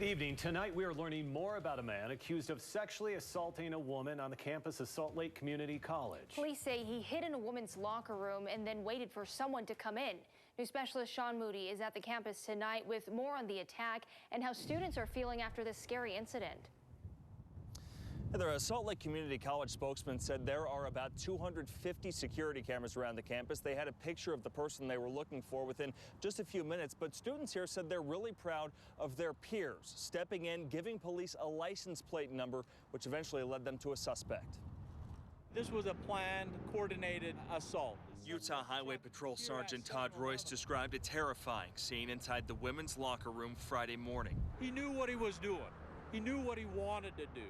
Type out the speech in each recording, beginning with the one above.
Good evening. Tonight we are learning more about a man accused of sexually assaulting a woman on the campus of Salt Lake Community College. Police say he hid in a woman's locker room and then waited for someone to come in. News specialist Sean Moody is at the campus tonight with more on the attack and how students are feeling after this scary incident. The Salt Lake Community College spokesman said there are about 250 security cameras around the campus. They had a picture of the person they were looking for within just a few minutes, but students here said they're really proud of their peers stepping in, giving police a license plate number, which eventually led them to a suspect. This was a planned, coordinated assault. Utah Highway Patrol Sergeant Todd Royce described a terrifying scene inside the women's locker room Friday morning. He knew what he was doing. He knew what he wanted to do.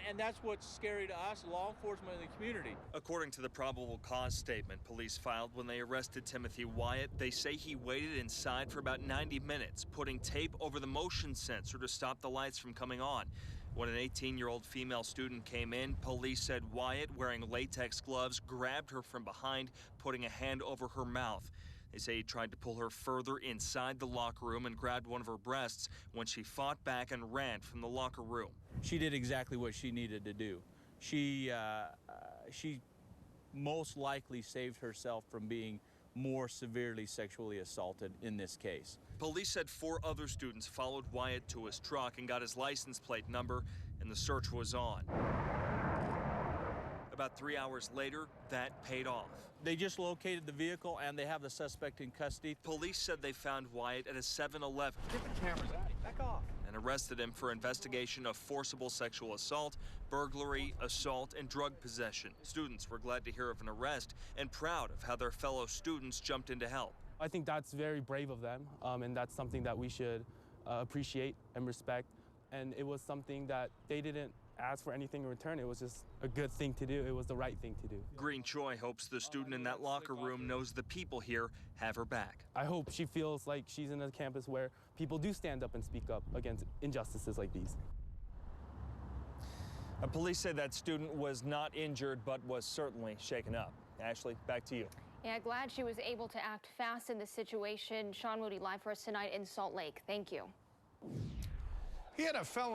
And that's what's scary to us, law enforcement in the community. According to the probable cause statement police filed when they arrested Timothy Wyatt, they say he waited inside for about 90 minutes, putting tape over the motion sensor to stop the lights from coming on. When an 18-year-old female student came in, police said Wyatt, wearing latex gloves, grabbed her from behind, putting a hand over her mouth. They say he tried to pull her further inside the locker room and grabbed one of her breasts when she fought back and ran from the locker room. She did exactly what she needed to do. She most likely saved herself from being more severely sexually assaulted in this case. Police said 4 other students followed Wyatt to his truck and got his license plate number, and the search was on. About 3 hours later, that paid off. They just located the vehicle and they have the suspect in custody. Police said they found Wyatt at a 7-Eleven. Get the cameras out. Back off. And arrested him for investigation of forcible sexual assault, burglary, assault, and drug possession. Students were glad to hear of an arrest and proud of how their fellow students jumped in to help. I think that's very brave of them, and that's something that we should appreciate and respect. And it was something that they didn't ask for anything in return. It was just a good thing to do. It was the right thing to do. Green CHOI hopes the student in that locker room knows the people here have her back. I hope she feels like she's in a campus where people do stand up and speak up against injustices like these. Police say that student was not injured, but was certainly shaken up. Ashley, back to you. Yeah, glad she was able to act fast in this situation. Sean Moody live for us tonight in Salt Lake. Thank you. He had a felony